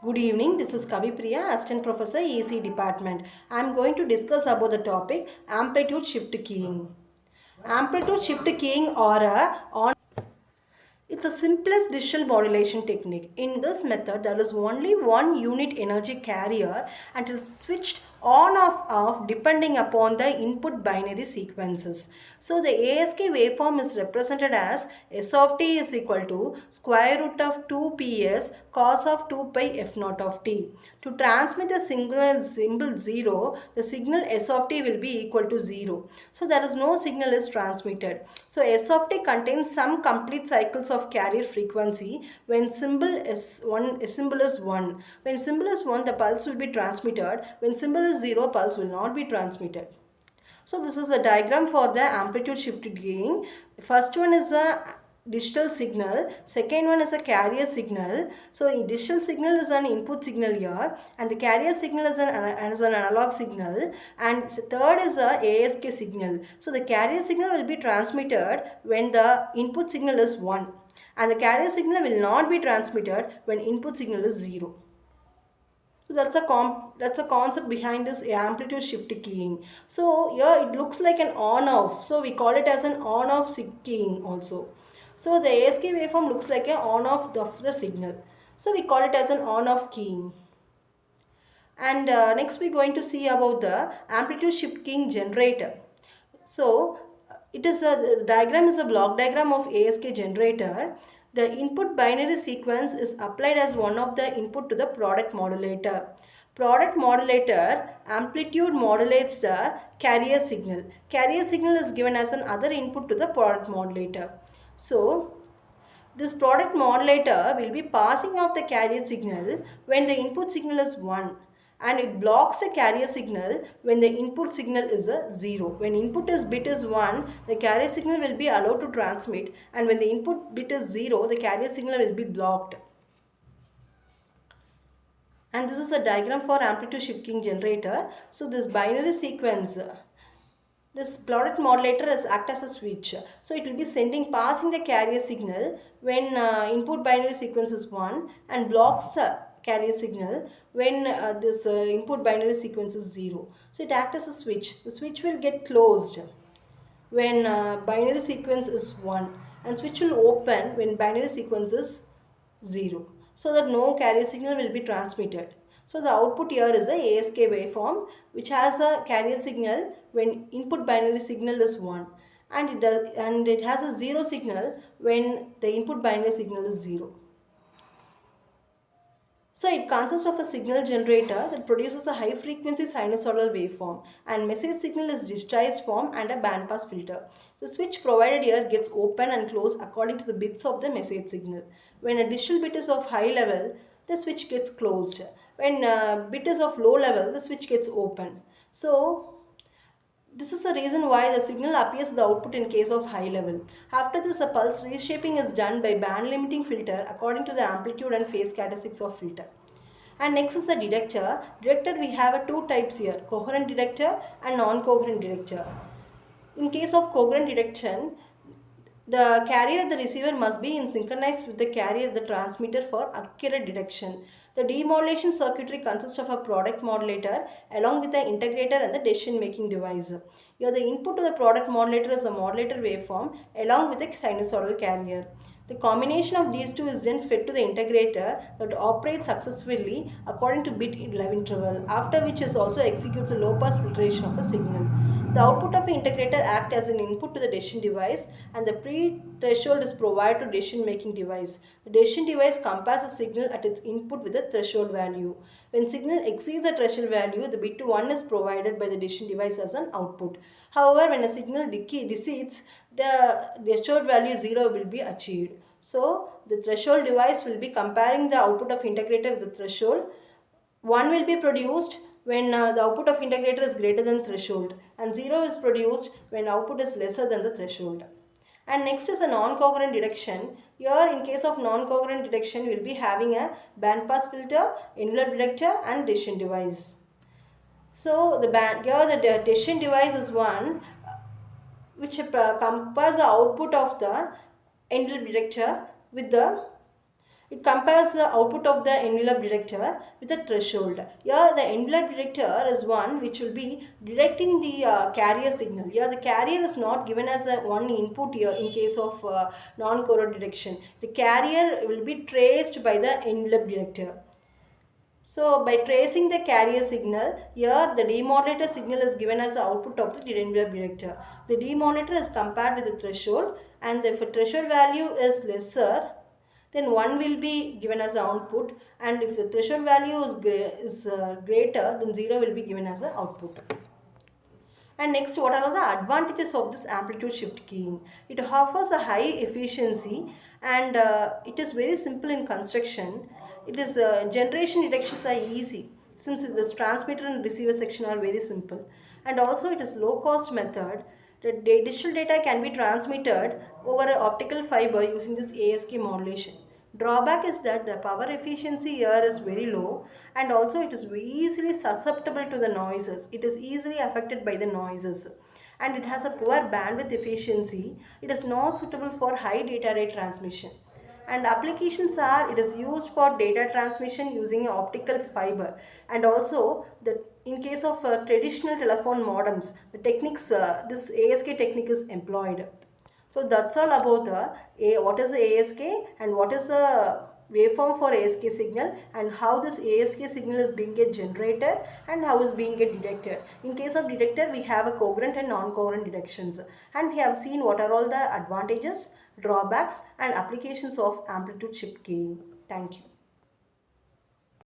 Good evening, this is Kavi Priya, Assistant Professor, EC Department. I am going to discuss about the topic Amplitude Shift Keying. Amplitude Shift Keying or it's the simplest digital modulation technique. In this method, there is only one unit energy carrier and it is switched on or off depending upon the input binary sequences. So the ASK waveform is represented as S of t is equal to square root of 2 ps cos of 2 pi f naught of t. To transmit the signal symbol 0, the signal S of t will be equal to 0. So there is no signal is transmitted. So S of t contains some complete cycles of carrier frequency when symbol is 1. When symbol is 1, the pulse will be transmitted. When symbol is 0, pulse will not be transmitted. So this is a diagram for the amplitude shifted gain. First one is a digital signal, second one is a carrier signal. So digital signal is an input signal here and the carrier signal is an analog signal, and third is a ASK signal. So the carrier signal will be transmitted when the input signal is 1 and the carrier signal will not be transmitted when input signal is 0. So that's a concept behind this amplitude shift keying. So here it looks like an on-off. So we call it as an on-off keying also. So the ASK waveform looks like an on-off of the signal. So we call it as an on-off keying. And next we're going to see about the amplitude shift keying generator. So it is the diagram is a block diagram of ASK generator. The input binary sequence is applied as one of the input to the product modulator. Product modulator amplitude modulates the carrier signal. Carrier signal is given as an other input to the product modulator. So this product modulator will be passing off the carrier signal when the input signal is 1, and it blocks the carrier signal when the input signal is a 0. When input is bit is 1, the carrier signal will be allowed to transmit, and when the input bit is 0, the carrier signal will be blocked. And this is a diagram for amplitude shifting generator. So this binary sequence, this product modulator is act as a switch. So it will be passing the carrier signal when input binary sequence is 1 and blocks carrier signal when this input binary sequence is 0. So it acts as a switch. The switch will get closed when binary sequence is 1 and switch will open when binary sequence is 0, so that no carrier signal will be transmitted. So the output here is a ASK waveform which has a carrier signal when input binary signal is 1, and it has a 0 signal when the input binary signal is 0. So it consists of a signal generator that produces a high frequency sinusoidal waveform, and message signal is digitized form and a bandpass filter. The switch provided here gets open and closed according to the bits of the message signal. When a digital bit is of high level, the switch gets closed. When bit is of low level, the switch gets open. So this is the reason why the signal appears the output in case of high level. After this, a pulse reshaping is done by band limiting filter according to the amplitude and phase characteristics of filter. And next is the detector. Detector we have two types here, coherent detector and non-coherent detector. In case of coherent detection, the carrier and the receiver must be in synchronized with the carrier and the transmitter for accurate detection. The demodulation circuitry consists of a product modulator along with the integrator and the decision making device. Here the input to the product modulator is a modulator waveform along with a sinusoidal carrier. The combination of these two is then fed to the integrator that operates successfully according to bit interval, after which it also executes a low pass filtration of a signal. The output of the integrator acts as an input to the decision device, and the pre-threshold is provided to decision making device. The decision device compares a signal at its input with a threshold value. When signal exceeds a threshold value, the bit 1 is provided by the decision device as an output. However, when a signal decedes, the threshold value 0 will be achieved. So, the threshold device will be comparing the output of integrator with the threshold. 1 will be produced when the output of integrator is greater than threshold, and 0 is produced when output is lesser than the threshold. And next is a non-coherent detection. Here in case of non-coherent detection, we will be having a bandpass filter, envelope detector and decision device. So here the decision device is one which compares the output of the envelope detector with the It compares the output of the envelope detector with a threshold. Here the envelope detector is one which will be detecting the carrier signal. Here the carrier is not given as a one input here in case of non-core detection. The carrier will be traced by the envelope detector. So by tracing the carrier signal, here the demodulator signal is given as the output of the envelope detector. The demodulator is compared with the threshold, and if a threshold value is lesser, then 1 will be given as the output, and if the threshold value is greater, then 0 will be given as the output. And next, what are the advantages of this amplitude shift keying? It offers a high efficiency, and it is very simple in construction. It is generation detections are easy since this transmitter and receiver section are very simple, and also it is low cost method. The digital data can be transmitted over an optical fiber using this ASK modulation. Drawback is that the power efficiency here is very low, and also it is easily susceptible to the noises. It is easily affected by the noises, and it has a poor bandwidth efficiency. It is not suitable for high data rate transmission. And applications are, it is used for data transmission using optical fiber, and also the in case of traditional telephone modems, the techniques, this ASK technique is employed. So that's all about what is the ASK and what is the waveform for ASK signal, and how this ASK signal is being get generated and how is being get detected. In case of detector, we have a coherent and non-coherent detections, and we have seen what are all the advantages, drawbacks and applications of amplitude shift keying. Thank you.